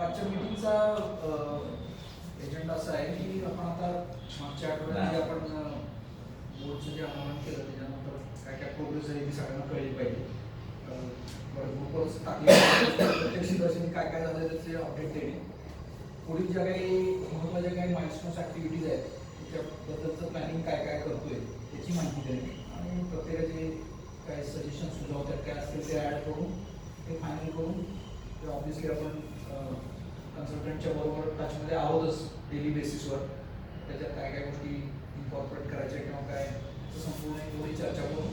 आजच्या मीटिंगचा एजेंडा असा आहे की आपण आता मागच्या आठवड्यात आपण बोर्डचं जे आंदोलन केलं त्याच्यानंतर काय काय प्रोग्रेस आहे ती सगळ्यांना कळली पाहिजे. ग्रुपवरच टाकले प्रत्यक्ष दर्शनी काय काय झालं त्याचे अपडेट देणे, पुढील ज्या काही महत्त्वाच्या काही माइलस्टोन्स ॲक्टिव्हिटीज आहेत त्याच्याबद्दलचं प्लॅनिंग काय काय करतोय त्याची माहिती देणे आणि प्रत्येकाचे काय सजेशन सुचव त्यात काय असतील ते ॲड करून ते फायनल करून ते ऑब्व्हियसली आपण कन्सल्टंटच्या बरोबर टचमध्ये आहोतच डेली बेसिसवर. त्याच्यात काय काय गोष्टी इन्कॉर्पोरेट करायच्या किंवा काय संपूर्ण एवढी चर्चा करून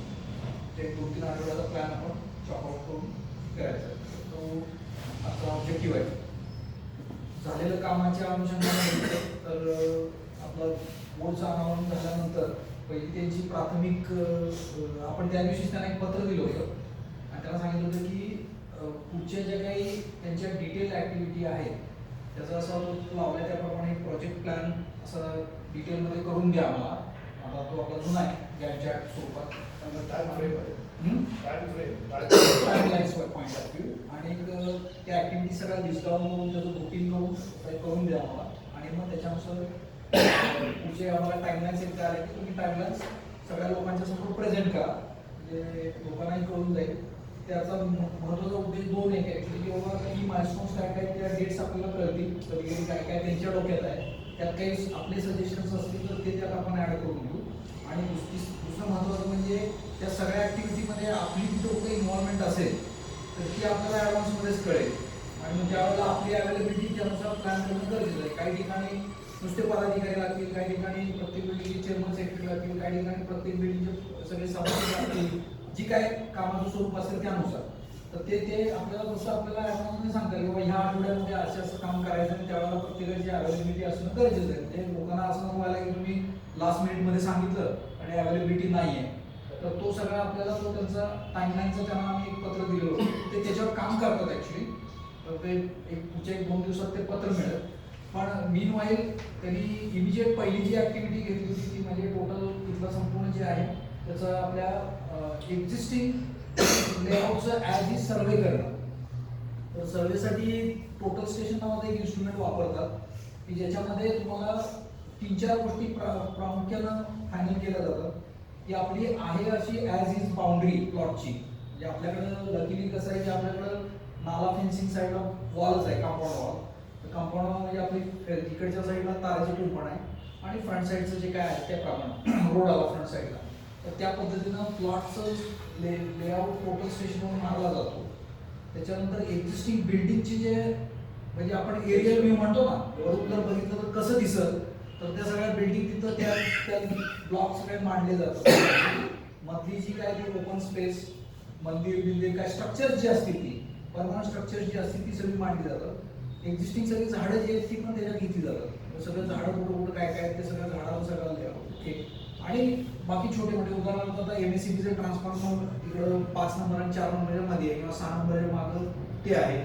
ते 2-3 आठवड्याचा प्लॅन आपण चॉकआउट करून करायचा. तो आपला ऑब्जेक्टिव्ह आहे. झालेलं कामाच्या अनुषंगाने तर आपलं बोर्डचं अनावरण झाल्यानंतर पहिली त्यांची प्राथमिक आपण त्या दिवशीच त्यांना एक पत्र दिलं होतं आणि त्यांना सांगितलं होतं की पुढच्या ज्या काही त्यांच्या डिटेल ॲक्टिव्हिटी आहेत त्याचा असा तो लावला त्याप्रमाणे प्रोजेक्ट प्लॅन असा डिटेलमध्ये करून द्या आम्हाला. आता तो आपला जुना आहे गॅनच्या स्वरूपात टाइमलाईन्स पॉईंट ऑफ व्ह्यू आणि त्या ॲक्टिव्हिटी सगळ्या लिस्ट डाऊन करून त्याचं बुकिंग करून द्या आम्हाला आणि मग त्याच्यानुसार पुढचे आम्हाला टाइमलाईन्स एक आले की तुम्ही टाइमलाईन्स सगळ्या लोकांच्या समोर प्रेझेंट करा म्हणजे लोकांनाही कळून जाईल. त्याचा महत्त्वाचा उद्देश दोन आहे ॲक्च्युली की बाबा काही माइलस्टोन्स काय काय त्या डेट्स आपल्याला कळतील कधी काय काय त्यांच्या डोक्यात आहे त्यात काही आपले सजेशन्स असतील तर ते त्यात आपण ॲड करून घेऊ. आणि दुसरं महत्त्वाचं म्हणजे त्या सगळ्या ॲक्टिव्हिटीमध्ये आपली कुठं इन्व्हॉल्वमेंट असेल तर ती आपल्याला ॲडव्हान्समध्येच कळेल आणि मग त्यावेळेला आपली अवेलेबिलिटी त्यानुसार प्लॅन करणं गरजेचं आहे. काही ठिकाणी नुसते पदाधिकारी लागतील, काही ठिकाणी प्रत्येक बिल्डिंगचे चेअरमन सेक्रेटरी लागतील, काही ठिकाणी प्रत्येक बिल्डिंगचे सगळे सभासद लागतील, जी काय कामाचं स्वरूप असेल त्यानुसार. तर ते आपल्याला जसं आपल्याला ॲडव्हान्समध्ये सांगता येईल किंवा ह्या आठवड्यामध्ये असं काम करायचं आणि त्यावेळेला प्रत्येकाची अवेलेबिलिटी असणं गरजेचं आहे. म्हणजे लोकांना असं नको व्हायला की तुम्ही लास्ट मिनिटमध्ये सांगितलं आणि अवेलेबिलिटी नाही आहे. तर तो सगळा आपल्याला तो त्यांचा टाईमलाईनचं त्यांना आम्ही एक पत्र दिलं होतं ते त्याच्यावर काम करतात ॲक्च्युली. तर ते पुढच्या 1-2 दिवसात ते पत्र मिळेल. पण मीन वाईल त्यांनी इमिजिएट पहिली जी ॲक्टिव्हिटी घेतली होती ती म्हणजे टोटल इथलं संपूर्ण जे आहे त्याचं आपल्या एक्झिस्टिंग लेआउटचं ॲज इज सर्वे करणं. तर सर्वेसाठी टोटल स्टेशन नावाचं एक इन्स्ट्रुमेंट वापरतात की ज्याच्यामध्ये तुम्हाला 3-4 गोष्टी प्रामुख्यानं फायनल केल्या जातात की आपली आहे अशी ॲज इज बाउंड्री प्लॉटची. म्हणजे आपल्याकडं लकीली कसं आहे की आपल्याकडं नाला फेन्सिंग साईडला वॉलच आहे, कंपाऊंड वॉल. तर कंपाऊंड म्हणजे आपली इकडच्या साईडला ताराची कुंपण आहे आणि फ्रंट साईडचं जे काय आहे त्याप्रमाणे रोड आला फ्रंट साईडला. तर त्या पद्धतीनं प्लॉटचं लेआउट टोटल स्टेशनवरून मारला जातो. त्याच्यानंतर एक्झिस्टिंग बिल्डिंगची जे म्हणजे आपण एरियल व्ह्यू म्हणतो ना, वरून जर बघितलं तर कसं दिसत तर त्या सगळ्या बिल्डिंग तिथं त्या ब्लॉक सगळे मांडले जातात. मधली जी काय ती ओपन स्पेस मंदिर बिल्डिंग काय स्ट्रक्चर्स जी असतील ती परमनंट स्ट्रक्चर्स जी असतील ती सगळी मांडली जातात. एक्झिस्टिंग सगळी झाडं जी आहेत ती पण त्याच्यात घेतली जातात. सगळं झाडं कुठं कुठं काय काय ते सगळं झाडावर सगळं लेआउट आणि बाकी छोटे मोठे उदाहरणार्थ आता MSCBचे ट्रान्सफॉर्मर इकडं 5 नंबर आणि 4 नंबरच्या मध्ये आहे किंवा 6 नंबरच्या मागं ते आहे.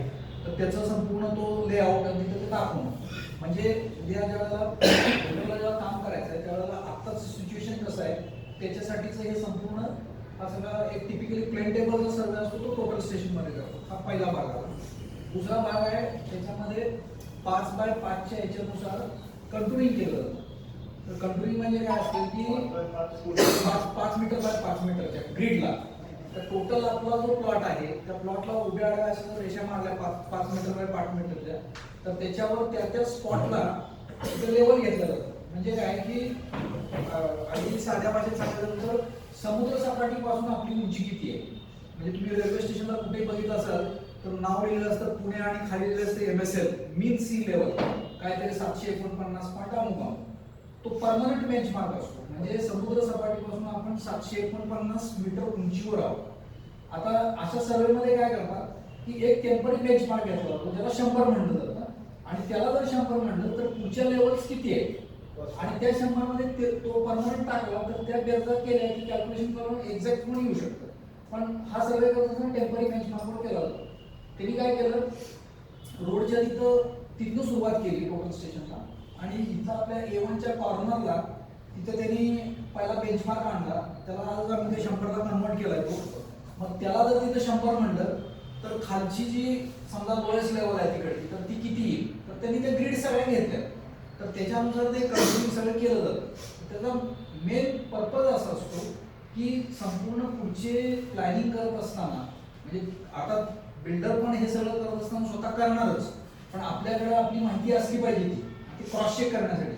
तर त्याचा संपूर्ण तो लेआउट आणि तिथं ते दाखवणं म्हणजे उद्या जेव्हा काम करायचं आहे त्यावेळेला आत्ताच सिच्युएशन कसं आहे त्याच्यासाठीचं हे संपूर्ण हा सगळा एक टिपिकली प्लेन टेबलचा सर्वे असतो तो टोटल स्टेशनमध्ये जातो. हा पहिला भाग आला. दुसरा भाग आहे त्याच्यामध्ये 5x5च्या याच्यानुसार कंट्रोलिंग केलं जातं. तर कंट्रोलिंग म्हणजे काय असतं की 5 मीटर बाय 5 मीटरच्या ग्रीडला तर टोटल आपला जो प्लॉट आहे त्या प्लॉटला उभ्या आडव्या असं रेषा मारल्या 5 मीटर बाय 5 मीटरच्या तर त्याच्यावर त्या स्पॉटला लेवल घेतलं जातं. म्हणजे काय की अगदी साध्या भाषेत सांगायचं तर समुद्र सपाटीपासून आपली उंची किती आहे. म्हणजे तुम्ही रेल्वे स्टेशनला कुठेही बघितलं असाल तर नाव लिहिलं असतं पुणे आणि खाली लिहिलं असतं MSL मीन सी लेवल काहीतरी 749 पॉईंट अमुक. तो परमनंट बेंचमार्क असतो म्हणजे समुद्र सपाटीपासून आपण 749 मीटर उंचीवर आहोत. आता अशा सर्वेमध्ये काय करतात की एक टेम्पररी बेंचमार्क घेतला जातो ज्याला 100 म्हणलं जातं आणि त्याला जर 100 म्हणलं तर पुढच्या लेवल्स किती आहे आणि त्या 100 मध्ये तो परमनंट टाकला तर त्या बेरजा केल्या की कॅल्क्युलेशन करून एक्झॅक्ट पण येऊ शकतं. पण हा सर्वे करताना टेम्पररी बेंचमार्कवर केला जातो. त्यांनी काय केलं रोडच्या तिथनं सुरुवात केली टोटल स्टेशनला आणि इथं आपल्या A1च्या कॉर्नरला तिथं त्यांनी पहिला बेंचमार्क आणला. त्याला आज आम्ही ते 100ला कन्वर्ट केलाय तो. मग त्याला जर तिथं 100 म्हणलं तर खालची जी समजा लोएस्ट लेवल आहे तिकडची तर ती किती येईल त्यांनी त्या ग्रीड सगळ्या घेतल्या, तर त्याच्यानुसार ते कंट्रोलिंग सगळं केलं जातं. त्याचा मेन पर्पज असा असतो की संपूर्ण पुढचे प्लॅनिंग करत असताना, म्हणजे आता बिल्डर पण हे सगळं करत असताना स्वतः करणारच, पण आपल्याकडे आपली माहिती असली पाहिजे ती क्रॉस चेक करण्यासाठी.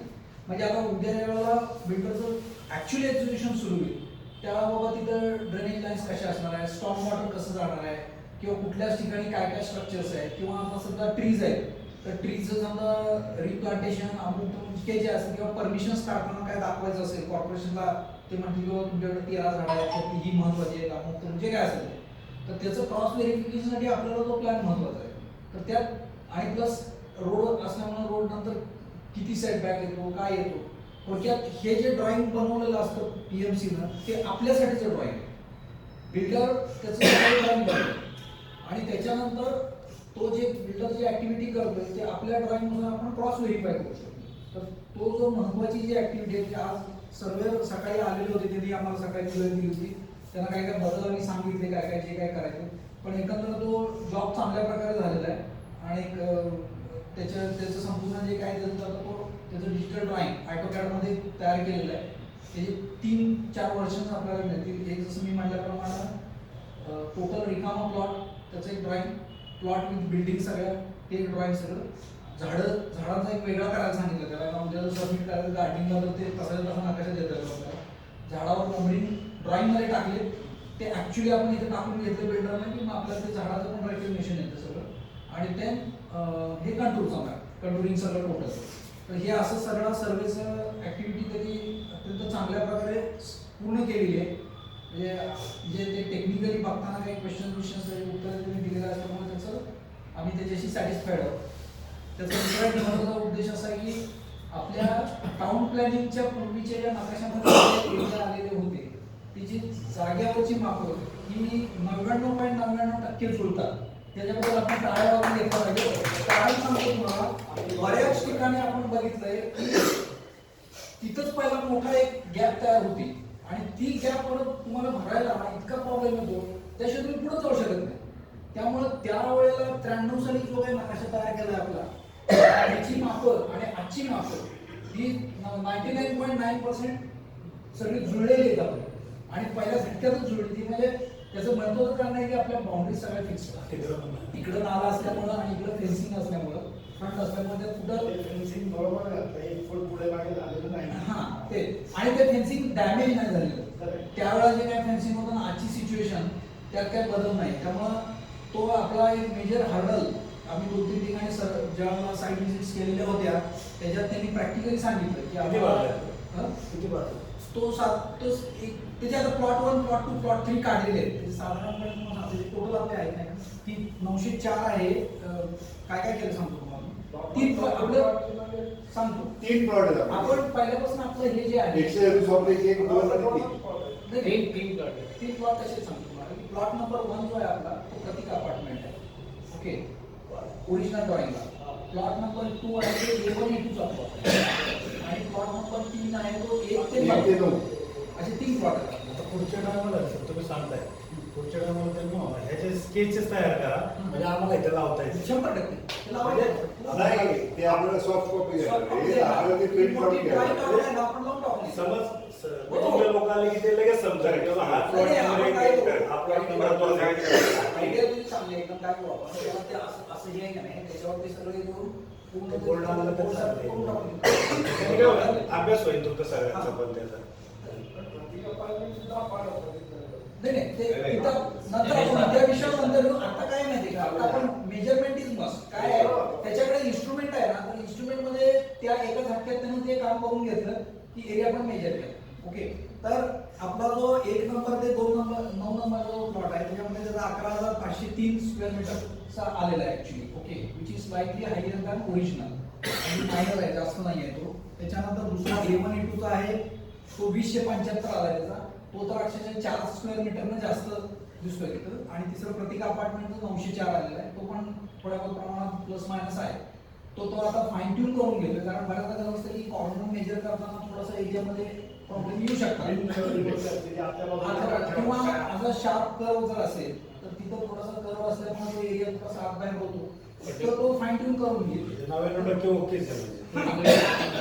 म्हणजे आता उद्या वेळेला बिल्डरचं ॲक्च्युअली एक्झिक्युशन सुरू होईल त्यावेळेला बाबा तिथं ड्रेनेज लाईन्स कशा असणार आहे, स्टॉर्म वॉटर कसं जाणार आहे, किंवा कुठल्याच ठिकाणी काय काय स्ट्रक्चर्स आहेत, किंवा आता समजा ट्रीज आहेत तर ट्रीजचं समजा रिप्लांटेशन अमुक जे असेल किंवा परमिशन्स काढताना काय दाखवायचं असेल कॉर्पोरेशनला, ते म्हणतील किंवा तुमच्याकडे 13 झाडं आहेत ही महत्वाची आहेत अमुक म्हणजे काय असेल तर त्याचं क्रॉस व्हेरिफिकेशनसाठी आपल्याला तो प्लॅन महत्वाचा आहे. तर त्यात आणि प्लस रोड असल्यामुळे रोड नंतर किती सेटबॅक येतो काय येतो, थोडक्यात हे जे ड्रॉइंग बनवलेलं असतं PMCनं ते आपल्यासाठीचं ड्रॉइंग आहे. बिल्डर त्याचं ड्रॉइंग करतो आणि त्याच्यानंतर तो जे बिल्डर जी ऍक्टिव्हिटी करतोय ते आपल्या ड्रॉइंगनुसार आपण क्रॉस व्हेरीफाय करू शकतो. तर तो जो महत्वाची जी ऍक्टिव्हिटी आहे, आज सर्व सकाळी आलेले होते त्यांनी आम्हाला सकाळी वेळ दिली होती, त्यांना काय काय बदल आम्ही सांगितले काय काय जे काय करायचं, पण एकंदर तो जॉब चांगल्या प्रकारे झालेला आहे. आणि त्याचं संपूर्ण जे काय जातं तो त्याचं डिजिटल ड्रॉइंग AutoCAD मध्ये तयार केलेलं आहे. त्याचे 3-4 वर्षन आपल्याला मिळतील. एक जसं मी म्हटल्याप्रमाणे टोटल रिकामा प्लॉट त्याचं एक ड्रॉइंग, प्लॉट विथ बिल्डिंग सगळ्या ते एक ड्रॉइंग सगळं, झाडांचा एक वेगळा करायला सांगितलं त्याला, म्हणजे सबमिट करायचं गार्डनिंगला तर ते तसं नकाशा देत आपल्याला. झाडावर नंबरिंग ड्रॉइंगमध्ये टाकले, ते ॲक्च्युली आपण इथे टाकून घेतले बिल्डरने की मग आपल्याला ते झाडाचं पण रेकग्नेशन येतं सगळं. आणि ते हे कंट्रोलिंग सगळं टोटल. तर हे असं सगळं सर्वेचं ॲक्टिव्हिटी त्यांनी अत्यंत चांगल्या प्रकारे पूर्ण केलेली आहे. म्हणजे ते टेक्निकली बघताना काही क्वेश्चन्स उत्तर त्यांनी दिलेलं असल्यामुळे त्याचं आम्ही त्याच्याशी सॅटिस्फाईड आहोत. त्याचा दुसरा एक महत्त्वाचा उद्देश असा आहे की आपल्या टाउन प्लॅनिंगच्या पूर्वीच्या ज्या नकाशामध्ये एरिया आलेले होते त्याची जाग्यावरची मापं ही 99.99% जुळतात. त्याच्याबद्दल आपण टाळ्या वाजून घेतला पाहिजे. कारण सांगतो तुम्हाला, बऱ्याच ठिकाणी आपण बघितलंय की तिथंच पहिला मोठा एक गॅप तयार होती आणि ती गॅप परत तुम्हाला भरायला इतका प्रॉब्लेम येतो त्याशिवाय तुम्ही पुढे जाऊ शकत नाही. त्यामुळे त्यावेळेला 93 साली जो काही नकाशा तयार केला आपला, त्याची मापं आणि आजची मापं ही 99.9% सगळी जुळलेली आहेत आपली आणि पहिल्या झटक्यातच जुळली. ती म्हणजे त्याचं महत्त्वाचं कारण आहे की आपल्या बाउंड्री सगळ्या फिक्स होतात. इकडं नाला असल्यामुळं आणि इकडं फेन्सिंग असल्यामुळं, फ्रंट असल्यामुळे त्या कुठं फेन्सिंग बरोबर पुढे मागे झालेलं नाही. हां ते, आणि ते फेन्सिंग डॅमेज नाही झालेलं. त्यावेळेला जे काय फेन्सिंग होतं ना, आजची सिच्युएशन त्यात काय बदल नाही. त्यामुळं तो आपला एक मेजर हर्डल आम्ही 2-3 ठिकाणी ज्या साईट व्हिजिट्स केलेल्या होत्या त्याच्यात त्यांनी प्रॅक्टिकली सांगितलं की तो त्याचे आता प्लॉट 1, प्लॉट 2, प्लॉट 3 काढलेले आहेत. साधारणपणे टोटल आपले आहेत नाही ती 904 आहे. काय काय केलं सांगतो तुम्हाला. 3 प्लॉट आपलं सांगतो. 3 प्लॉट आपण पहिल्यापासून आपलं हे जे आहे 1 3 प्लॉट कसे सांगतो तुम्हाला. प्लॉट नंबर 1 जो आहे आपला तो प्रतीक अपार्टमेंट आहे. ओके, ओरिजिनल ड्रॉइंगला. प्लॉट नंबर 2 आहे तो A1 A2 चा प्लॉट आणि प्लॉट नंबर 3 आहे तो 1 ते 9 असे 3 प्लॉट आहेत. पुढच्या टायमाला तुम्ही सांगताय पुढच्या टायमाला त्यांनी ह्याचे स्केचेस तयार करा म्हणजे आम्हाला इथे लावता येईल. 100% नाही, ते आपल्याला सॉफ्ट कॉपी आपल्याला ते प्रिंट काढून घ्यायला आपण लावून टाकू. समज तुमच्या लोकांना की ते लगेच समजायला किंवा हा प्लॉट नंबर हा प्लॉट नंबर 2 आयडिया तुम्ही चांगली एकदम काय करू आपण त्याला ते असं हे आहे का नाही त्याच्यावर ते सगळे करून पूर्ण बोर्ड आम्हाला तर चालते. अभ्यास होईल तुमचा सगळ्यांचा पण त्याचा. नाही ते तिथं नंतर आपण त्या विषयावर नंतर येऊ. आता काय माहिती का, आता आपण मेजरमेंट इज मस्ट काय आहे त्याच्याकडे इन्स्ट्रुमेंट आहे ना, तर इन्स्ट्रुमेंट मध्ये त्या एका झटक्यात त्यानं ते काम करून घेतलं की एरिया पण मेजर केला. ओके, तर आपला जो 1 नंबर ते 2 नंबर 9 नंबर जो प्लॉट आहे त्याच्यामध्ये त्याचा 11,503 स्क्वेअर मीटरचा आलेला आहे actually. Okay, which is slightly higher than original आणि मायनर आहे, जास्त नाही आहे तो. त्याच्यानंतर दुसरा A1 A2 चा आहे तो 2075 आला आहे त्याचा, तो तर अक्षरशः 4 स्क्वेअर मीटरनं जास्त दिसतोय तिथं. आणि तिसरं प्रतीक अपार्टमेंटचं 904 आलेला आहे, तो पण थोड्या बहुत प्रमाणात प्लस मायनस आहे. तो आता फाईन ट्यून करून घेतोय कारण बऱ्याचदा कसं असतं की कॉर्नर मेजर करताना थोडासा एरियामध्ये प्रॉब्लेम येऊ शकतात किंवा असा शार्प कर्व जर असेल तर तिथं थोडासा कर्व असल्यामुळे तो एरिया थोडासा आत बाहेर होतो तर तो फाईन ट्यून करून घेईल. 99% ओकेच आहे म्हणजे.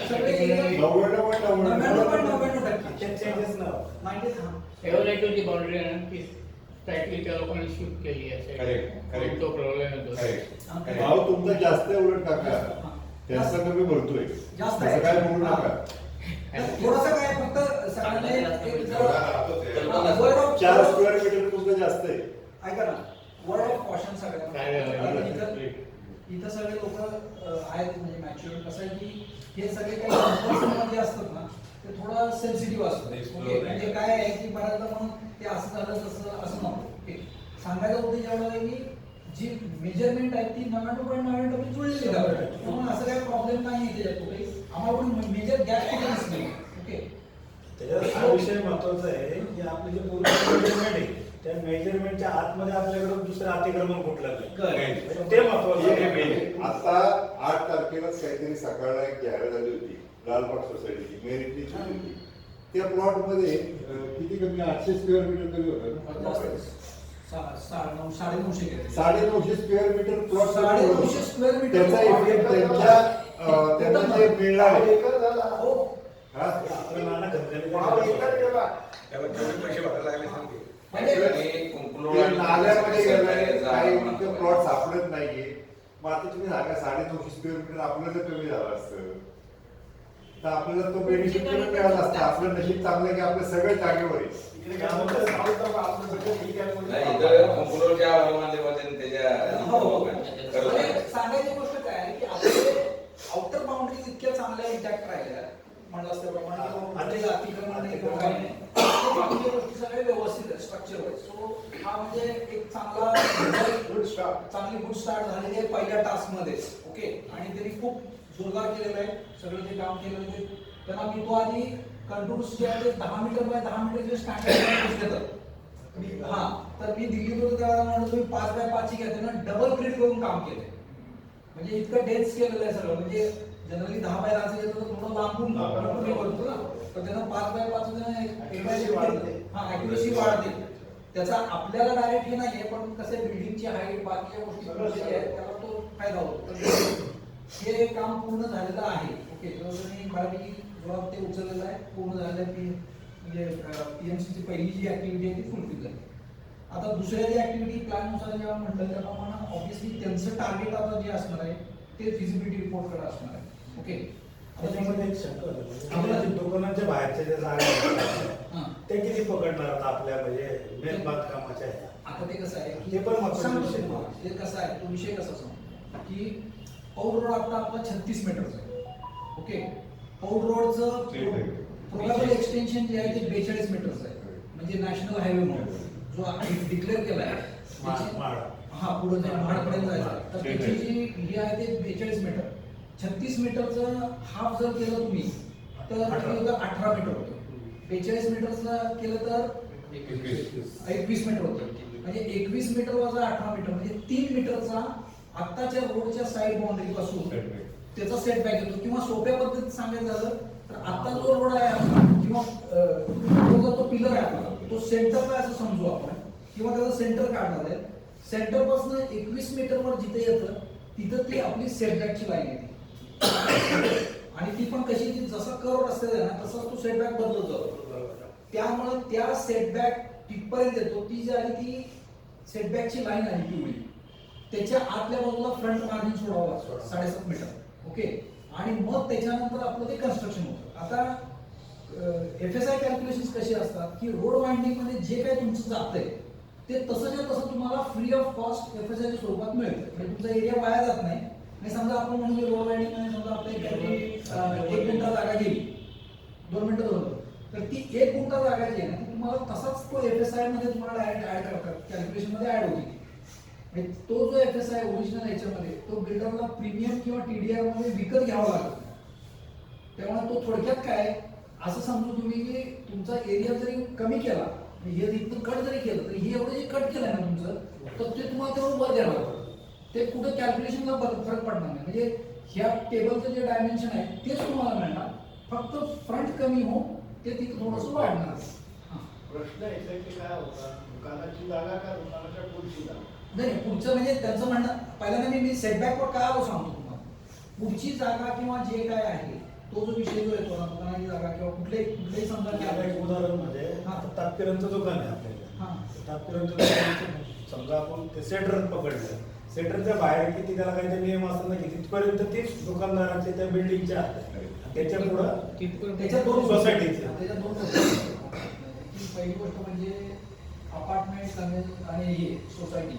सगळे एकदम 99.99% त्यात चेंजेस ना. 90 हा. एव्हरेजची बाउंड्री आहे ना ती स्ट्राइकली त्या लोकांनी शिफ्ट केली आहे. Correct. तो प्रॉब्लेम येतो. भाव तुमचा जास्त आहे उलट काका, हा. त्यांचा कमी भरतोय, जास्त तसं आहे. काय बोलू नका. थोडंसं काय फक्त सगळ्यांना एक जरा word of 4 स्क्वेअर मीटर तुमचं जास्त आहे. ऐका ना, वर्ड ऑफ कॉशन काय सगळ्यांना. आहे? इथं सगळे लोक आहेत म्हणजे मॅच्युअर. कसं आहे की हे सगळे काही numbers जे असतात ना ते थोडं सेन्सिटिव्ह असतं. ओके, म्हणजे काय आहे की बऱ्याचदा म्हणून ते असं झालं तसं असं नको. ओके, सांगायचा उद्देश एवढा आहे की जी मेजरमेंट आहे ती 99.99% जुळलेली आहे. म्हणून असं काही प्रॉब्लेम नाही आहे त्याच्यात कुठे. आम्हाला कोणी मेजर गॅप कुठे नसते. ओके, त्याच्यात हा विषय महत्वाचा आहे की आपले जे पूर्ण मेजरमेंट आहे त्या मेजरमेंटच्या आतमध्ये आपल्याकडे दुसरं अतिक्रमण कुठलं नाही. ते महत्वाचं आहे. आता 8 तारखेलाच काहीतरी सकाळला एक जाहिरात झाली होती लालबाग सोसायटीची, मेरिटली होती. त्या प्लॉट मध्ये किती कमी 800 स्क्वेअर मीटर कमी होतं ना, 950 घेते. 950 square meter plot 950 square meter त्याचा इफेक्ट त्यांना जे मिळणार आहे. हो. हा? आपल्या नाना खतखती त्याला तेवढे पैसे भरायला लागले सांगते. ते नाल्यामध्ये गेलंय, काही तिथे प्लॉट सापडत नाहीये. मग आता तुम्ही सांगा 950 स्क्वेअर मीटर आपल्याला जर कमी झालं असतं तर आपल्याला तो बेनिफिट कमी मिळाला असता. आपलं नशीब चांगलं की आपलं सगळं जागेवर आहे. नाही, इथं कंपनीच्या माध्यमातून त्याच्या हो. करत म्हणजे आहे. सांगायची गोष्ट काय आहे की आपले आउटर बाउंड्रीज इतक्या चांगल्या इंटॅक्ट राहिल्या म्हणलं असतं प्रमाणे अतिक्रमण नाही किंवा काही नाही. ते बाकीच्या गोष्टी सगळे व्यवस्थित स्ट्रक्चर आहे. सो हा म्हणजे एक चांगला चांगली गुड स्टार्ट झालेली आहे पहिल्या टास्क मध्ये. ओके, आणि त्यांनी खूप जोरदार केलेलं आहे सगळं जे काम केलेलं आहे. त्यांना मी तो आधी कंट्रोल्स जे आहे ते 10 मीटर बाय 10 मीटरचे स्टँडर्ड देतात. हा, तर मी दिल्लीत होतो त्यावेळेला म्हणलं तुम्ही 5 बाय 5 ची घ्या. त्यांना डबल ग्रीड करून काम केलंय. म्हणजे इतकं डेन्स केलेलं आहे सगळं. म्हणजे जनरली 10 बाय 10 घेतो तर थोडं लांबून हे करतो ना, तर त्यांना 5 बाय 5 हा ऍक्युरेसी वाढते. त्याचा आपल्याला डायरेक्ट हे नाहीये, पण कसं बिल्डिंगची हाईट बाकीच्या गोष्टी त्याला तो फायदा होतो. तर हे काम पूर्ण झालेलं आहे. ओके, तर मी बऱ्यापैकी जबाब ते उचललेलं आहे, पूर्ण झालेलं आहे. म्हणजे पीएमसीची पहिली जी ऍक्टिव्हिटी आहे ती फुलफिल झाली. आता दुसऱ्या जी ऍक्टिव्हिटी प्लॅननुसार जेव्हा म्हटलं त्याप्रमाणे ऑब्व्हियसली त्यांचं टार्गेट आता जे असणार आहे ते फिजिबिलिटी रिपोर्टकडे असणार आहे. ओके, त्याच्यामध्ये एक शंका होती. आपल्या जे दुकानाच्या बाहेरच्या ज्या जागा आहेत, ते किती पकडणार आता आपल्या म्हणजे मेन बांधकामाच्या ह्या? आता ते कसं आहे ते पण महत्त्वाचा विषय आहे. ते कसं आहे तो विषय कसा सांगतो की पौड रोड आता आपला 36 मीटरचा आहे. ओके, पौड रोडचं प्रोबॅबल एक्सटेन्शन जे आहे ते 42 मीटरचं आहे. म्हणजे नॅशनल हायवे म्हणून जो डिक्लेअर केला आहे हा पुढे महाडपर्यंत जायचं, तर त्याची जी ही आहे ते 42 मीटर. 36 मीटरचं हाफ जर केलं तुम्ही तर 18 मीटर होतं. 42 मीटरचं केलं तर 21 मीटर होतं. म्हणजे 21 मीटर वजा 18 मीटर म्हणजे 3 मीटरचा आत्ताच्या रोडच्या साईड बाउंड्री पासून त्याचा सेटबॅक येतो. किंवा सोप्या पद्धतीत सांगायचं झालं तर आता जो रोड आहे आपला किंवा तो पिलर आहे आपला तो सेंटरला असं समजू आपण, किंवा त्याचं सेंटर काढणार आहे. सेंटर पासून 21 मीटरवर जिथे येतं तिथं ती आपली सेटबॅकची लाईन येते. आणि ती पण कशी की जसा कर्व रस्त्यात आहे ना तसा तो सेटबॅक बदलत जातो. त्यामुळे त्या सेटबॅक तिथपर्यंत येतो. ती जी आली ती सेटबॅकची लाईन आली पिवळी, त्याच्या आतल्या बाजूला फ्रंट मार्जिन सोडावं 7.5 मीटर. ओके, आणि मग त्याच्यानंतर आपलं ते कन्स्ट्रक्शन होतं. आता FSI कॅल्क्युलेशन कशी असतात की रोड वाइंडिंग मध्ये जे काही तुमचं जातंय ते तसंच्या तसं तुम्हाला फ्री ऑफ कॉस्ट FSI च्या स्वरूपात मिळतं. म्हणजे तुमचा एरिया वाया जात नाही. आणि समजा आपण म्हणून रोड वाइंडिंग मध्ये समजा आपल्या 1 गुंठा जागा गेली, 2 मिनिटं धरलं, तर ती 1 गुंठा जागा जी आहे ना ती तुम्हाला तसाच तो FSI मध्ये तुम्हाला डायरेक्ट ऍड करतात, कॅल्क्युलेशन मध्ये ऍड होती. तो जो FSI ओरिजिनल याच्यामध्ये तो बिल्डरला प्रीमियम किंवा TDR मध्ये विकत घ्यावा लागतो. त्यामुळे तो थोडक्यात काय असं समजू तुम्ही की तुमचा एरिया जरी कमी केला, हे इथं कट जरी केलं तर हे एवढं जे कट केलंय ना तुमचं तर ते तुम्हाला तेवढं वर द्यावं लागतं. ते कुठं कॅल्क्युलेशनला फरक पडणार नाही. म्हणजे ह्या टेबलचं जे डायमेन्शन आहे तेच तुम्हाला मिळणार, फक्त फ्रंट कमी हो ते तिथं थोडंसं वाढणार. प्रश्न याचा की काय होता, दुकानाची जागा का दुकानाच्या पुढची जागा? नाही पुढचं म्हणजे त्यांचं म्हणणं पहिल्यांदा मी सेटबॅकवर काय आलो सांगतो तुम्हाला. पुढची जागा किंवा जे काय आहे तो जो विषय जो येतो ना दुकानाची जागा किंवा कुठलेही समजा की आता एक आपण- उदाहरण म्हणजे आता तात्पिरांचं दुकान आहे आपल्याला. हां. तात्पिरांचं दुकान समजा आपण ते सेटर पकडलं, सेटरच्या बाहेर किती त्याला काही नियम असतात ना की तिथपर्यंत तेच दुकानदाराचे त्या बिल्डिंगच्या आत आहे. त्याच्या पुढं त्याच्यात दोन सोसायटीचे. त्याच्यात दोन गोष्टी आहेत. की पहिली गोष्ट म्हणजे अपार्टमेंट आणि हे सोसायटी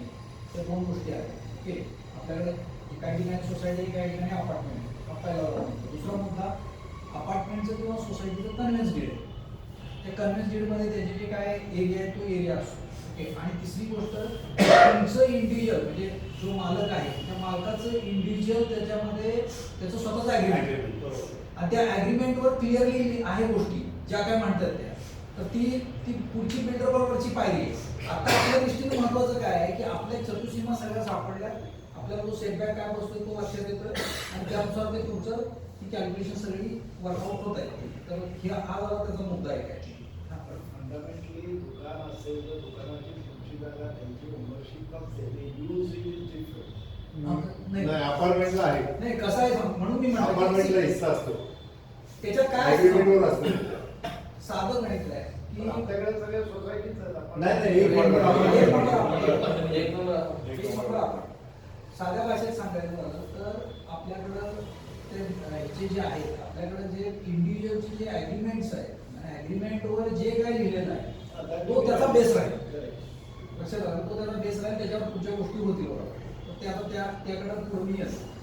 त्या दोन गोष्टी आहेत. ओके आपल्याकडे काही ठिकाणी सोसायटी काही ठिकाणी अपार्टमेंट पहिला मुद्दा. दुसरा मुद्दा अपार्टमेंटचं किंवा सोसायटीचं कन्व्हेन्स डीड आहे. त्या कन्व्हेन्स डीडमध्ये त्याचे जे काय एरिया आहे तो एरिया असतो. ओके आणि तिसरी गोष्ट तुमचं इंडिव्हिज्युअल म्हणजे जो मालक आहे त्या मालकाचं इंडिव्हिज्युअल त्याच्यामध्ये त्याचं स्वतःचं ॲग्रीमेंट आणि त्या ॲग्रीमेंटवर क्लिअरली आहे गोष्टी ज्या काय म्हणतात त्या. तर ती पुढची बिल्डर बरोबरची पायरी आहे. आता आपल्या दृष्टीने महत्वाचं काय आहे की आपल्या चतुसीमा सगळ्या सापडल्या, आपल्याला तो सेटबॅक काय बसतोय तो लक्षात येतोय आणि त्यानुसार ते तुमचं ती कॅल्क्युलेशन सगळी वर्कआउट होत आहे. तर हा जरा त्याचा मुद्दा आहे काय. फंडामेंटली दुकान असेल तर दुकानाची पुढची जागा त्यांची ओनरशिप नसते, यूज इज डिफरंट. नाही अपार्टमेंटला आहे, नाही कसं आहे सांग म्हणून मी अपार्टमेंटला म्हणतो हिस्सा असतो, त्याच्यात काय ऍग्रीमेंटवर असतं? असतो. साधं गणित आहे की आपल्याकडे सगळ्या सोसायटीच आहेत. आपण- नाही, नाही, एक एक मिनिट. एक नंबर. साध्या भाषेत सांगायचं झालं तर आपल्याकडं ते ह्याचे जे आहेत आपल्याकडे जे इंडिव्हिज्युअलचे जे ॲग्रीमेंट्स आहेत आणि ॲग्रीमेंटवर जे काय लिहिलेलं आहे तो त्याचा बेस राहील. लक्षात आलं तो त्याचा बेस राहील त्याच्यावर पुढच्या गोष्टी होतील बरोबर. तर ते आता त्याकडं पूर्वी असतं.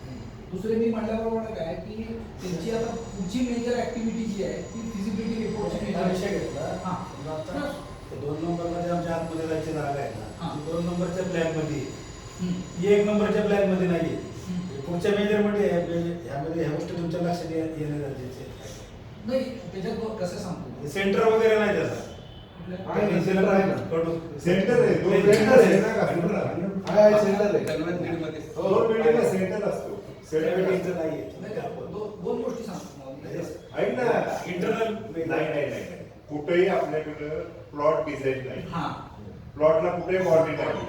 दुसरे मी म्हटल्याप्रमाणे काय की त्यांची आता पुढची मेजर ऍक्टिव्हिटी जी आहे ती फिजिबिलिटी रिपोर्टची हा विषय घेतला. हां. आता 2 नंबरमध्ये आमच्या आतमध्ये जायची जागा आहे ना, हां. ती 2 नंबरच्या प्लॅन मध्ये आहे. हम्म. ही 1 नंबरच्या प्लॅन मध्ये नाहीये. हम्म. पुढच्या मेजरमध्ये ह्यामध्ये ह्या गोष्टी तुमच्या लक्षात येणं गरजेचे आहे. नाही त्याच्यात कसं सांगतो सेंटर वगैरे नाही त्याचा. आहे ना, सेंटर आहे ना. सेंटर आहे, दोन सेंटर सेंटर आहे आहे. ना का? सेंटर आहे. आहे, सेंटर आहे. कन्व्हेन्स डीडमध्ये. दोन बिल्डिंगला सेंटर असतो. सेंटर सेंटरचं नाहीये. दोन गोष्टी सांगतो तुम्हाला. ऐक ना, इंटरनल नाही कुठेही आपल्याकडं प्लॉट डिझाईन नाही. हां. प्लॉटला कुठेही वॉर्निंग नाही.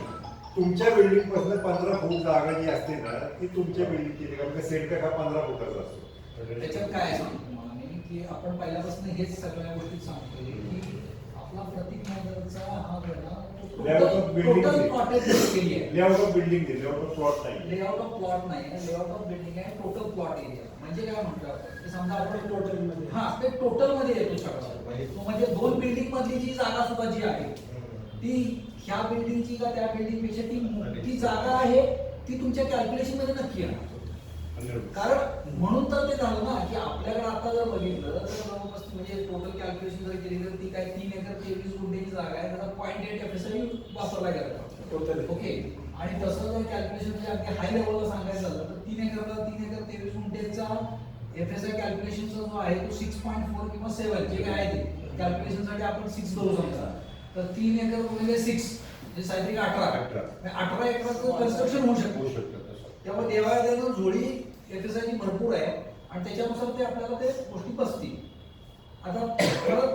तुमच्या बिल्डिंग पासून 15 फूट जागा जी असते ना ती तुमच्या बिल्डिंगची कारण सेंटर हा 15 फुटाचा असतो. त्याच्यात काय आहे सांगतो तुम्हाला मी की आपण पहिल्यापासून हेच सगळ्या गोष्टी सांगतोय की आपला प्रतीक नगरचा हा जो आहे ना Layout of building टोटल आहे. कॉटेज एरिया आहे. Layout of building they, layout of plot नाही. लेआउट ऑफ प्लॉट नाही आहे, लेआउट ऑफ बिल्डिंग आहे, टोटल प्लॉट एरिया. म्हणजे काय म्हणतो आपण की समजा आपण टोटल मध्ये. हा ते टोटल मध्ये येतो सगळं. तो म्हणजे 2 बिल्डिंग मधली जी जागा सुद्धा जी आहे ती ह्या बिल्डिंगची का त्या बिल्डिंग पेक्षा ती जागा आहे ती तुमच्या कॅल्क्युलेशन मध्ये नक्की येणार. कारण म्हणून तर ते झालं ना की आपल्याकडे आता जर बघितलं तर जवळपास म्हणजे टोटल कॅल्क्युलेशन जर केली तर ती काय 3 एकर 23 गुंठेची जागा आहे त्याचा 0.8 FSI वापरला गेला टोटल ओके. आणि तसं जर कॅल्क्युलेशन म्हणजे अगदी हाय लेवलला सांगायचं झालं तर 3 एकर 23 गुंठेचा FSI कॅल्क्युलेशनचा जो आहे तो 6.4 किंवा 7 जे काय आहे ते कॅल्क्युलेशनसाठी आपण 6 धरू समजा. तर 3 एकर गुणिले 6 म्हणजे साधारण 18 एकराचं कन्स्ट्रक्शन होऊ शकतं. त्यामुळे देवाला जोडी FSI ची भरपूर आहे आणि त्याच्यानुसार ते आपल्याला ते गोष्टी बसतील. आता परत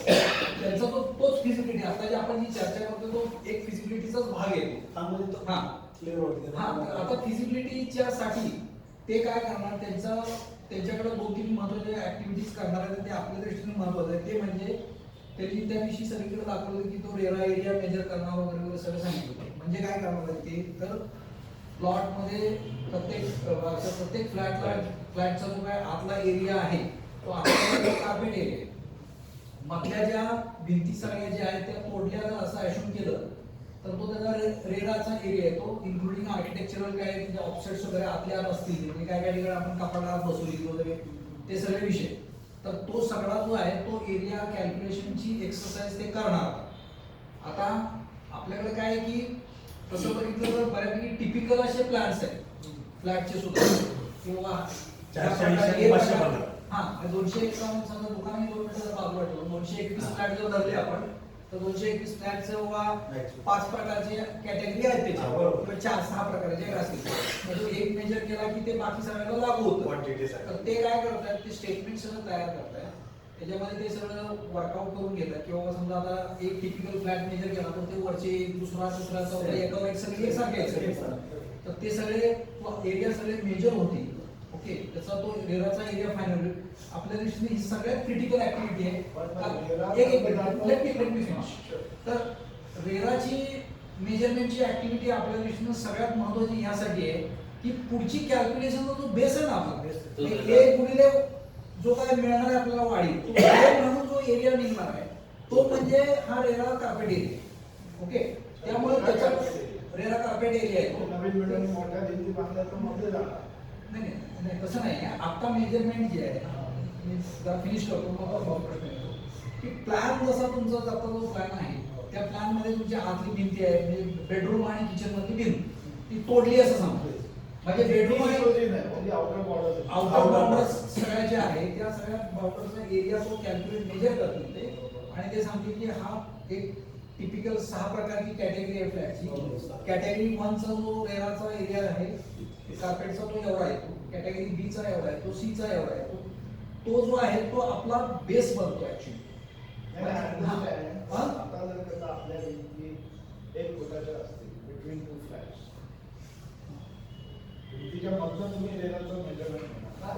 त्यांचा तोच फिजिबिलिटी आता जे आपण जी चर्चा करतो तो एक फिजिबिलिटीचाच भाग येतो. हा आता फिजिबिलिटीच्या साठी ते काय करणार त्यांच्याकडे 2-3 महत्वाचे ऍक्टिव्हिटीज करणार आहेत. ते आपल्या दृष्टीने महत्वाचं आहे. ते म्हणजे त्यांनी त्या दिवशी सगळीकडे दाखवलं की तो रेरा एरिया मेजर करणार वगैरे सगळं सांगितलं होतं. म्हणजे काय करणार आहे ते तर प्लॉट मध्ये प्रत्येक फ्लॅटचा जो काय आतला एरिया आहे तो आतला कार्पेट एरिया आहे. मधल्या ज्या भिंती सगळ्या ज्या आहेत त्या तोडल्या जर असं ऍश्यूम केलं तर तो त्याचा रेराचा एरिया आहे. तो इन्क्लुडिंग आर्किटेक्चरल काय त्याचे ऑफसेट्स वगैरे आतल्या आत असतील म्हणजे काय ठिकाणी आपण कपाटात बसवली वगैरे ते सगळे विषय. तर तो सगळा जो आहे तो एरिया कॅल्क्युलेशनची एक्सरसाइज ते करणार. आता आपल्याकडे काय आहे की तसं बघितलं तर बऱ्यापैकी टिपिकल असे प्लॅन्स आहेत फ्लॅटचे सुद्धा किंवा 480-515. हा 251 समजा दुकान 2 मीटर बाजूला ठेवून 221 फ्लॅट जर धरले आपण तर 221 फ्लॅट किंवा 5 प्रकारचे कॅटेगरी आहेत त्याच्या किंवा 4-6 प्रकारचे असतील. म्हणजे एक मेजर केला की ते बाकी सगळ्यांना लागू होतं. तर ते काय करतायत ते स्टेटमेंट सगळं तयार करतायत त्याच्यामध्ये ते सगळं वर्कआउट करून घेतात किंवा समजा आता एक टिपिकल फ्लॅट मेजर केला तर ते वरचे दुसरा तिसरा चौथा एका एक सगळे एकसारखे आहेत. तर ते सगळे एरिया सगळे मेजर होतील. ओके, त्याचा तो रेराचा एरिया फायनल आपल्या दृष्टीने ही सगळ्यात क्रिटिकल ऍक्टिव्हिटी आहे. एक लेट मी फिनिश. तर रेराची मेजरमेंटची ऍक्टिव्हिटी आपल्या दृष्टीने सगळ्यात महत्वाची यासाठी आहे की पुढची कॅल्क्युलेशनचा जो बेस आहे ना आपला ए गुणिले जो काय मिळणार आहे आपल्याला वाढी तो A म्हणून जो एरिया निघणार आहे तो म्हणजे हा रेरा कार्पेट एरिया. ओके, त्यामुळे त्याचा रेरा कार्पेट एरिया आहे तो. नवीन बिल्डिंग मोठ्या भिंती बांधल्या तर मध्ये जाणार. नाही नाही तसं नाही. आता मेजरमेंट जे आहे मी जरा फिनिश करतो मग प्रश्न येतो की प्लॅन जसा तुमचा जाता जो प्लॅन आहे त्या प्लॅन मध्ये तुमची आतली भिंती आहे म्हणजे बेडरूम आणि किचन मधली भिंत ती तोडली असं सांगतोय. म्हणजे बेडरूम आणि आउटर बॉर्डर आउटर बॉर्डर्स सगळ्या ज्या आहेत त्या सगळ्या बॉर्डर्सचा एरिया तो कॅल्क्युलेट मेजर करतील ते आणि ते सांगतील की हा एक टिपिकल 6 प्रकारची कॅटेगरी आहे फ्लॅटची. कॅटेगरी 1 चा जो रेराचा एरिया आहे कार्पेटचा तो एवढा आहे, कॅटेगरी बी चा एवढा आहे, तो सी चा एवढा आहे. तो जो आहे तो आपला बेस बनतो ऍक्च्युली. आता जर कसं आपल्या भिंती 1 फुटाच्या असतील बिटवीन 2 फ्लॅट्स भिंतीच्या मधनं तुम्ही रेराचं मेजरमेंट घेणार.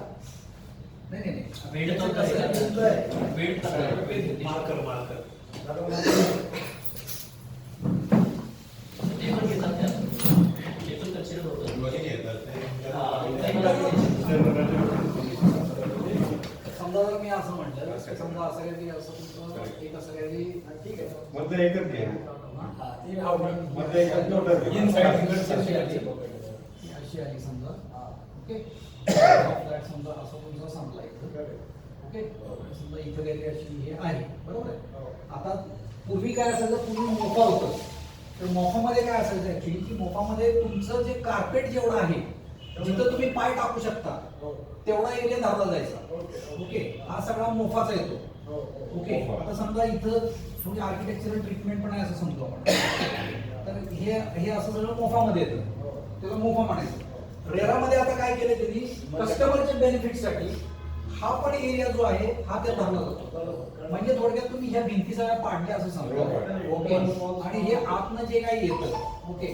नाही नाही नाही वेट तो कसं आहे? वेट कसं आहे? मार्कर ते पण घेतात त्या. ते पण कन्सिडर होतं. समजा जर मी असं म्हटलं समजा असं काही असं तुमचं एक असं काही ठीक आहे मधलं एकच घ्या. हा, ते आवडेल. मधलं एकच नोटर घ्या. अशी आली समजा. ओके, फ्लॅट समजा असं तुमचा सांगला इथं. ओके, समजा इथं काही अशी हे आहे बरोबर आहे. आता पूर्वी काय असायचं, पूर्वी मोफा होतं. तर मोफामध्ये काय असायचं ऍक्च्युली की मोफामध्ये तुमचं जे कार्पेट जेवढं आहे जिथं तुम्ही पाय टाकू शकता तेवढा एरिया धरला जायचा. ओके, हा सगळा मोफाचा येतो. ओके, आता समजा इथं थोडी आर्किटेक्चरल ट्रीटमेंट पण आहे असं समजू आपण. तर हे असं सगळं मोफामध्ये येतं, त्याला मोफा म्हणायचं. रेरामध्ये आता काय केलं त्यांनी कस्टमरच्या बेनिफिटसाठी हा पण एरिया जो आहे हा त्या धरला जातो. म्हणजे थोडक्यात तुम्ही ह्या भिंती सगळ्या पाडल्या असं समजा. ओके, आणि हे आतनं जे काही येतं ओके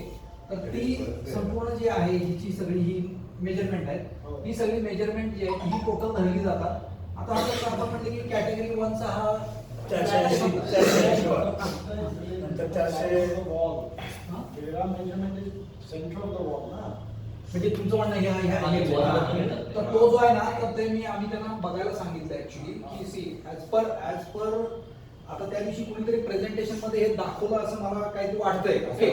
तर ती संपूर्ण जी आहे हिची सगळी ही मेजरमेंट आहे. ही सगळी मेजरमेंट जी आहे ही टोटल धरली जातात. आता असं आपण म्हटलं की कॅटेगरी 1 चा हा 480 नंतर 400 wall RERA measurement is centre of the wall ना. म्हणजे तुमचं म्हणणं तर तो जो आहे ना तर ते आम्ही त्यांना बघायला सांगितलं ऍक्च्युली की सी ऍज पर आता त्या दिवशी कोणीतरी प्रेझेंटेशन मध्ये हे दाखवलं असं मला काहीतरी वाटतंय. ओके,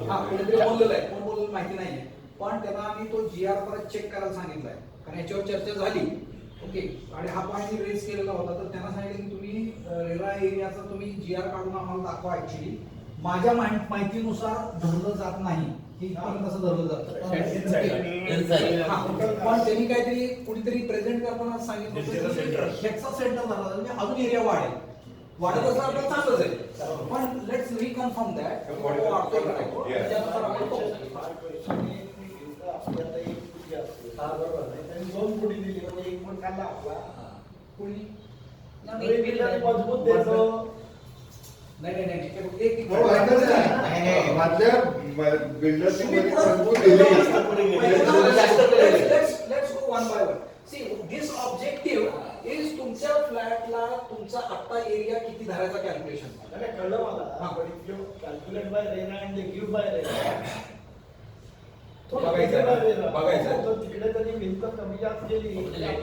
हा कोणीतरी बोललेलं आहे, कोण बोललेलं माहिती नाही. पण त्यांना आम्ही तो GR परत चेक करायला सांगितलाय कारण याच्यावर चर्चा झाली. ओके, आणि हा पॉईंट मी रेज केलेला होता. तर त्यांना सांगितलं की तुम्ही रेरा एरियाचा तुम्ही GR काढून आम्हाला दाखवा. ऍक्च्युली माझ्या माहितीनुसार धरलं जात नाही की पण कसं धरलं जातं. पण त्यांनी काहीतरी कुणीतरी प्रेझेंट करताना सांगितलं ह्याचा सेंटर झाला म्हणजे अजून एरिया वाढत असं आपल्याला चांगलंच आहे. पण लेट्स रिकन्फर्म दॅट त्याच्यानुसार आपण बघू. आपल्याला 1 फुटी असते. बरोबर नाही त्यांनी 2 फुटी दिली म्हणजे 1 फूट खाल्ला आपला. कुणी मजबूत देतो. नाही नाही नाही हो, ऐकच नाही. मधल्या बिल्डरची मध्ये मजबूत दिली. Let's go one by one. See this objective is तुमच्या फ्लॅटला तुमचा आत्ता एरिया किती धरायचा कॅल्क्युलेशन. अरे कळलं मला. पण if you calculate by RERA and they give by RERA तो बघायचा. तर तिकडे तरी भिंत कमी जास्त गेली.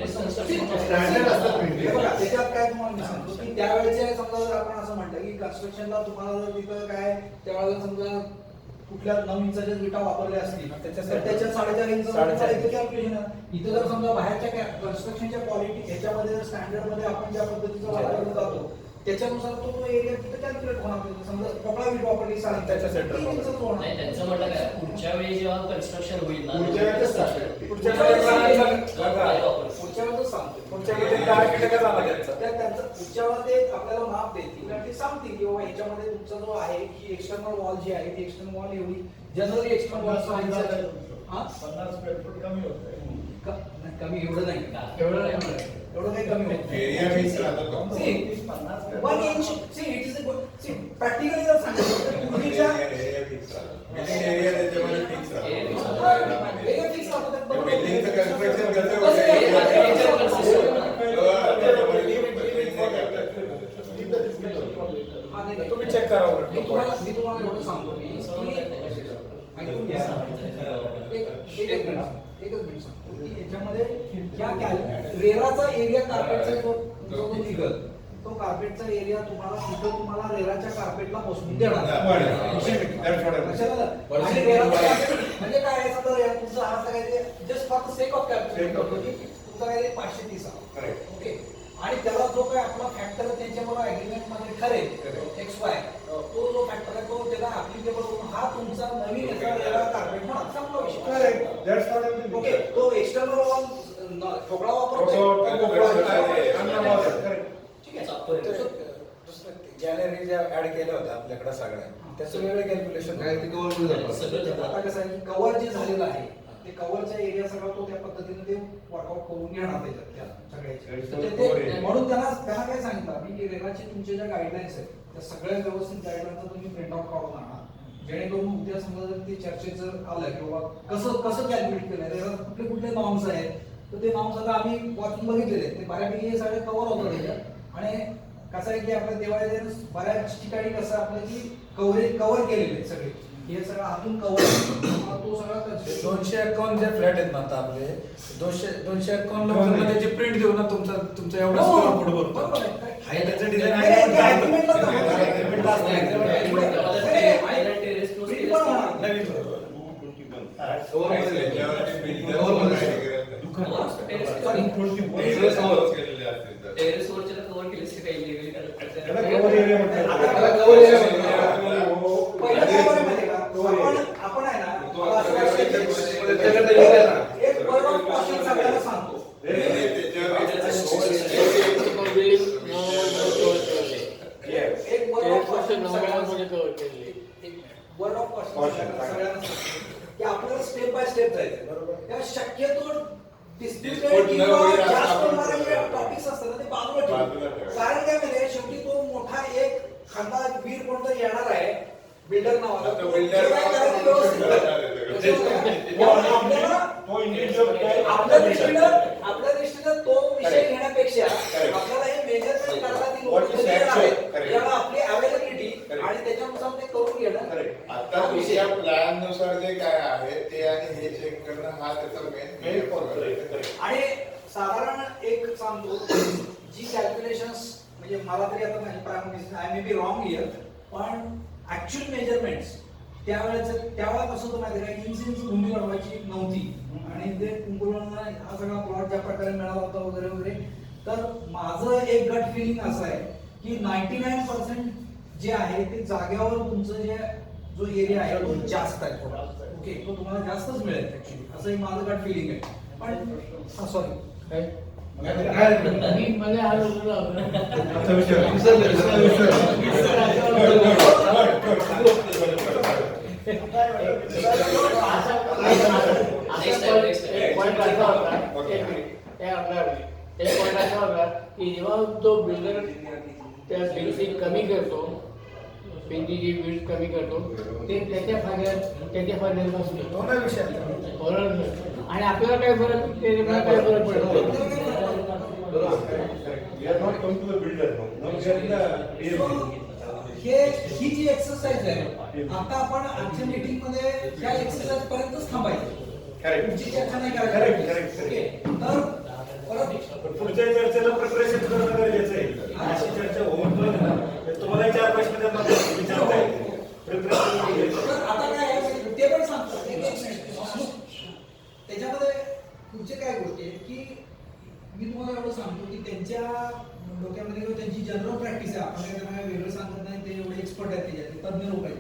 स्टँडर्ड असतात भिंती. हे बघा, त्याच्यात काय तुम्हाला मी सांगतो की त्यावेळेच्या समजा जर आपण असं म्हटलं की कन्स्ट्रक्शनला तुम्हाला जर तिथं काय त्यावेळेला समजा कुठल्या 9 इंचाच्या विटा वापरल्या असतील त्याच्या 4.5 इंच कॅल्क्युलेशन. इथं जर समजा बाहेरच्या कन्स्ट्रक्शनच्या क्वालिटी ह्याच्यामध्ये जर स्टँडर्ड मध्ये आपण ज्या पद्धतीचा वापर करत जातो त्याच्यानुसार तो एरिया तिथं कॅल्क्युलेट होणार. समजा कपडा वीट वापरली 4.5 त्याच्या center नाही त्यांचं म्हटलं काय पुढच्या वेळी जेव्हा कन्स्ट्रक्शन होईल ना पुढच्या वेळेस पुढच्या वेळेस सांगतो. पुढच्या वेळेस 10% झाला त्यांचा. त्यांचं पुढच्या वेळेस ते आपल्याला माप देतील आणि ते सांगतील की बाबा ह्याच्यामध्ये तुमचा जो आहे की एक्सटर्नल वॉल जी आहे ती एक्सटर्नल वॉल एवढी generally external wall 50 square foot कमी होत. कमी एवढं नाही एवढं नाही म्हणत. एवढं काही कमी होत नाही. एरिया फिक्स राहतो का? See, 1 inch, see, it is a good, see, practically जर सांगितलं तर पूर्वीच्या एरिया फिक्स राहतो. बिल्डिंग एरिया त्याच्यामध्ये फिक्स Area fix राहतो. राहतो. वेगळं fix राहतं, त्यात बरोबर. बिल्डिंगचं कन्स्ट्रक्शन कसं कसं आहे? हा, नाही, नाही. तुम्ही check करा बरं. मी तुम्हाला एवढं सांगतो की ऐकून घ्या. एकच मिनिट सांगतो की याच्यामध्ये रेराचा एरिया कार्पेटचा जो निघल तो कार्पेटचा एरिया तुम्हाला रेराच्या कार्पेटला बसवून देणार. लक्षात आलं? आणि रेराचा carpet म्हणजे काय आहे? समजा रेरा तुमचं हा काय just for the sake of calculate करतो की तुमचा काय 530 ओके. आणि त्याला जो काय आपला फॅक्टर त्याच्याबरोबर ऍग्रीमेंट मध्ये ठरेल एक्स वाय, तो जो फॅक्टर आहे तो त्याला ऍप्लिकेबल होऊन हा तुमचा नवीन याचा रेरा कार्पेट म्हणा संपला विषय. ओके, तो एक्सटर्नल वॉल ठोकळा वापरतो. ठीक आहे. गॅलरी ज्या ऍड केल्या होत्या आपल्याकडे सगळ्या त्याचं वेगळं कॅल्क्युलेशन आता कसं आहे की कव्हर जे झालेलं आहे ते कव्हरचा एरिया सगळा तो त्या पद्धतीने ते वर्कआउट करून घेणार त्याच्यात त्या सगळ्याचे. तर ते- म्हणून त्यांना काय सांगितलं मी की रेराचे तुमचे ज्या गाईडलाईन्स आहेत त्या सगळ्या व्यवस्थित गाईडलाईनचा तुम्ही प्रिंट आउट काढून आणा, जेणेकरून उद्या समजा जर ते चर्चेत जर आलं की बाबा कसं कॅल्क्युलेट केलं रेरा कुठले कुठले नॉर्म्स आहेत तर ते नॉर्म्स आता आम्ही वाचून बघितलेले आहेत. ते बऱ्यापैकी हे सगळे कव्हर होतं त्याच्यात. आणि कसं आहे की आपल्या देवाळ्या बऱ्याच ठिकाणी कसं आपलं की कव्हर केलेले आहेत सगळे. हे सगळं आतून कव्हर तो सगळा 251 जे फ्लॅट आहेत ना आता आपले 251 ला पूर्ण त्याची प्रिंट देऊ ना तुमचा एवढा हो, स्क्वेअर फूट बरोबर भरतो. आहे. आहे त्याचं डिझाईन नाही, नाही, आहे agreement ला जमा Agreement ला असतं. टेरेस क्लोज Print पण होणार. नवीन बरोबर. टेरेस वरचे कव्हर केले असते काही वेगळी आता cover area पहिलं काय बरं माहिती आहे का? आपण आहे ना मला असं वाटतं की एक word of caution सगळ्यांना सांगतो. एक word of caution word of caution सगळ्यांना सांगतो की आपल्याला स्टेप बाय स्टेप जायचं बरोबर. त्या शक्यतो डिस्प्युटेड किंवा जास्त होणारे टॉपिक्स असतात ना ते बाजूला ठेवू. कारण काय माहिती आहे शेवटी तो मोठा एक खांदा वीर कोणतरी येणार आहे बिल्डर नावाला आता तो builder काय करायचं व्यवस्थित आपल्या दृष्टीनं तो विषय घेण्यापेक्षा आपल्याला हे मेजरमेंट करायला ती लोक कधी येणार आहेत याला आपली अवेलेबिलिटी आणि त्याच्यानुसार ते करून घेणं आता तुमच्या प्लॅन नुसार जे काय आहे ते आणि हे चेक करणं हा त्याचा मेन. आणि साधारण एक सांगतो जी कॅल्क्युलेशन्स म्हणजे मला तरी आता माझी primary I may be wrong here पण ऍक्च्युअल मेजरमेंट्स त्यावेळेला कसं होतं माहिती आहे का इंच भूमी वाढवायची नव्हती आणि ते कुंकुळांना हा सगळा प्लॉट ज्या प्रकारे मिळाला होता वगैरे वगैरे. तर माझं एक गट फिलिंग असं आहे की 99% जे आहे ते जागेवर तुमचं जो एरिया आहे तो जास्त आहे थोडा. ओके, तो तुम्हाला जास्तच मिळेल ऍक्च्युली असं एक माझं गट फिलिंग आहे. पण सॉरी मला हा रोखला की जेव्हा तो बिल्डर त्या बिल्डची कमी करतो भिंतीची बिल्ड कमी करतो ते त्याच्या फायद्यात असतो तो नाही विषय. बरोबर. आणि आपल्याला काय फरक त्याच्यामुळे काय फरक पडतो ही जी एक्सरसाइज आहे आता आपण आजच्या मीटिंग मध्ये त्या एक्सरसाइज पर्यंतच थांबायचं. पुढची चर्चा नाही करायची. ओके, तर परत पुढच्या चर्चेला प्रिपरेशन करणं गरजेचं आहे. अशी चर्चा होऊन तुम्हाला 4-5 मिनिटात विचारता येईल. प्रिपरेशन तर आता काय आहे ते पण सांगतो एक मिनिट. त्याच्यामध्ये पुढचे काय गोष्टी आहेत की मी तुम्हाला एवढं सांगतो की त्यांच्या डोक्यामध्ये किंवा त्यांची जनरल प्रॅक्टिस आहे आपण काही त्यांना काही वेगळं सांगत नाही ते एवढे एक्सपर्ट आहेत त्याच्यात ते तज्ञ लोक आहेत.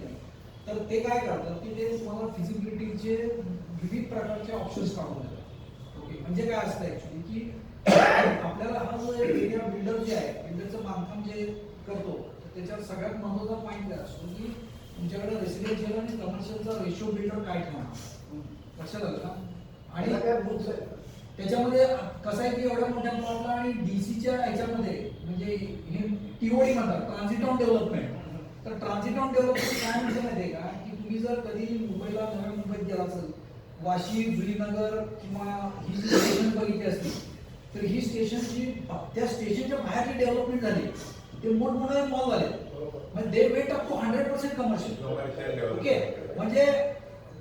तर ते काय करतात की ते तुम्हाला फिजिबिलिटीचे विविध प्रकारचे ऑप्शन्स काढून देतात. ओके, म्हणजे काय असतं ऍक्च्युली की आपल्याला हा जो एरिया बिल्डर जे आहे बिल्डरचं बांधकाम जे करतो त्याच्यात सगळ्यात महत्त्वाचा पॉईंट काय असतो की तुमच्याकडे रेसिडेन्शियल आणि कमर्शियलचा रेशो बिल्डर काय ठेवणार. लक्षात आलं का? आणि त्याच्यामध्ये कसं आहे की एवढ्या मोठ्या प्लॉटला आणि डीसीच्या ह्याच्यामध्ये म्हणजे हे टीओडी म्हणतात, ट्रान्झिट ऑन डेव्हलपमेंट. तर ट्रान्झिट ऑन डेव्हलपमेंट काय म्हणजे माहिती आहे का, की तुम्ही जर कधी मुंबईला नव्या मुंबईत गेला असेल, वाशी, जुईनगर किंवा ही जी स्टेशन बघितली असतील, तर ही स्टेशनची त्या स्टेशनच्या बाहेर जी डेव्हलपमेंट झाली ते मोठमोठे मॉल झाले. म्हणजे they went up to 100% commercial. Okay, म्हणजे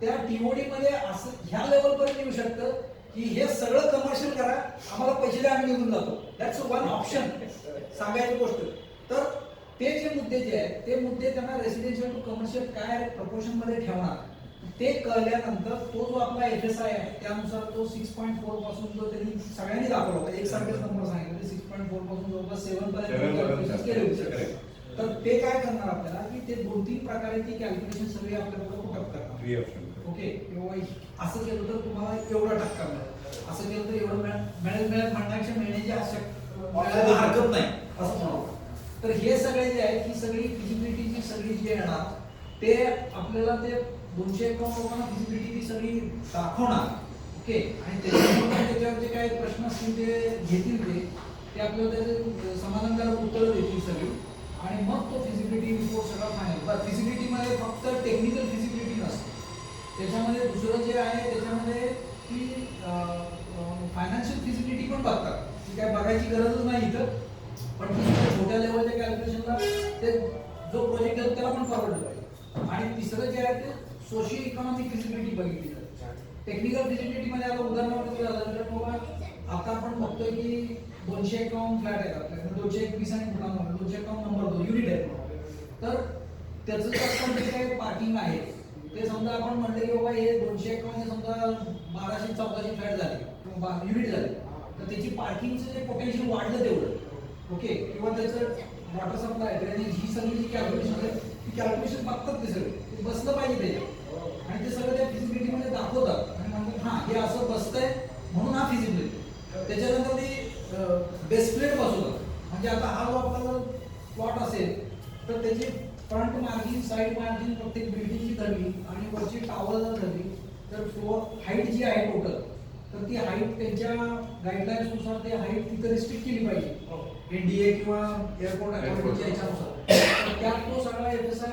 त्या टीओडी मध्ये असं ह्या लेवल पर्यंत येऊ शकतं की हे सगळं कमर्शियल करा, आम्हाला पैसे द्या, आम्ही निघून जातो. दॅट्स वन ऑप्शन सांगायची गोष्ट. तर ते जे मुद्दे जे आहेत ते मुद्दे त्यांना रेसिडेन्शियल टू कमर्शियल काय प्रपोर्शन मध्ये ठेवणार ते कळल्यानंतर तो जो आपला FSI आहे त्यानुसार तो 6.4 पासून जो त्यांनी सगळ्यांनी दाखवला होता, एकसारखेच नंबर सांगितले, 6.4 पासून जवळपास 7 पर्यंत केले होते. तर ते काय करणार आपल्याला की ते 2-3 प्रकारे ती कॅल्क्युलेशन सगळी आपल्याला पुटअप करणार. ओके, किंवा असं केलं तर तुम्हाला एवढा टक्का मिळेल, असं केलं तर एवढं मिळेल म्हणण्यापेक्षा मिळण्याची हरकत नाही असं म्हणू. तर हे सगळे जे आहेत ही सगळी फिजिबिलिटीची सगळी जी येणार ते आपल्याला ते 251 लोकांना फिजिबिलिटी ती सगळी दाखवणार. ओके, आणि त्याच्यावर जे काही प्रश्न असतील ते घेतील ते आपल्याला त्याचे समाधानकारक उत्तरं देतील सगळी, आणि मग तो फिजिबिलिटी रिपोर्ट सगळा फायनल. फिजिबिलिटीमध्ये फक्त टेक्निकल फिजिबिलिटी नसते, त्याच्यामध्ये दुसरं जे आहे त्याच्यामध्ये की फायनान्शियल फिजिबिलिटी पण बघतात. ती काय बघायची गरजच नाही इथं, पण छोट्या लेवलच्या कॅल्क्युलेशनला ते जो प्रोजेक्ट आहे त्याला पण फॉरवर्ड पाहिजे. आणि तिसरं जे आहे ते सोशिओ इकॉनॉमिक फिजिबिलिटी बघितली जाते. टेक्निकल फिजिबिलिटीमध्ये आता उदाहरणार्थ झालं तर बाबा आता आपण बघतोय की 251 फ्लॅट आहेत आपल्याकडे, 221 आणि 251 नंबर 2 युनिट आहेत. तर त्याचं जर जे काही पार्किंग आहे ते समजा आपण म्हणलं की बाबा हे 251 समजा 1214 फ्लॅट झाले किंवा युनिट झाले, तर त्याची पार्किंगचं जे पोटेन्शियल वाढलं तेवढं. ओके, किंवा त्याचं वॉटर सप्लाय, ड्रेनेज, ही सगळी जी कॅल्क्युलेशन आहे ती कॅल्क्युलेशन बघतात ते सगळे, ते बसलं पाहिजे त्याच्यात, आणि ते सगळं त्या फिजिबिलिटीमध्ये दाखवतात आणि म्हणतात हां हे असं बसतंय म्हणून हा फिजिबिलिटी. त्याच्यानंतर ती बेस प्लेट बसवतात. म्हणजे आता हा जो आपला प्लॉट असेल तर त्याची फ्रंट मार्जिन, साईड मार्जिन प्रत्येक बिल्डिंगची धरली आणि वरची टॉवर जर धरली तर फ्लोअर हाईट जी आहे टोटल, तर ती हाईट त्यांच्या गाईडलाईन्स नुसार ते हाईट तिथं रिस्ट्रिक्ट केली पाहिजे NDA किंवा एअरपोर्ट अथॉरिटीच्या ह्याच्यानुसार. त्यात तो सगळा FSI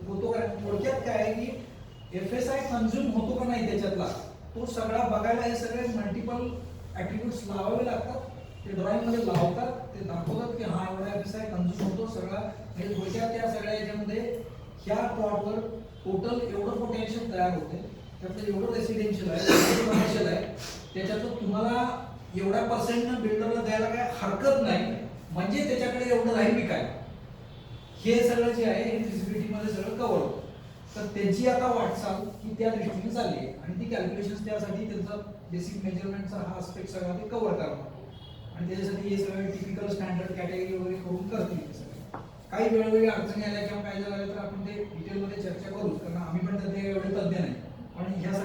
होतो का. थोडक्यात काय आहे की FSI कन्झ्युम होतो का नाही त्याच्यातला तो सगळा बघायला हे सगळे मल्टिपल ॲट्रिब्यूट्स लावावे लागतात. ते ड्रॉइंगमध्ये लावतात, ते दाखवतात की हा एवढा FSI कन्झ्युम होतो सगळा. म्हणजे थोडक्यात त्या सगळ्या याच्यामध्ये ह्या प्लॉटवर टोटल एवढं पोटेन्शियल तयार होते, त्यातलं एवढं रेसिडेन्शियल आहे, एवढं कमर्शियल आहे, त्याच्यातून तुम्हाला एवढ्या पर्सेंटनं बिल्डरला द्यायला काय हरकत नाही, म्हणजे त्याच्याकडे एवढं राहील मी काय. हे सगळं जे आहे हे फिजिबिलिटीमध्ये सगळं कव्हर होतं. तर त्यांची आता वाटचाल ही त्या दृष्टीने चालली आहे आणि ती कॅल्क्युलेशन त्यासाठी त्यांचा बेसिक मेजरमेंटचा हा आस्पेक्ट सगळा ते कव्हर करणार आणि त्याच्यासाठी हे सगळे टिपिकल स्टँडर्ड कॅटेगरी वगैरे करून करतील हे सगळे. काही वेळोवेळी अडचणी आल्या किंवा काय झालं तर आपण ते डिटेलमध्ये चर्चा करू, कारण आम्ही पण ते एवढे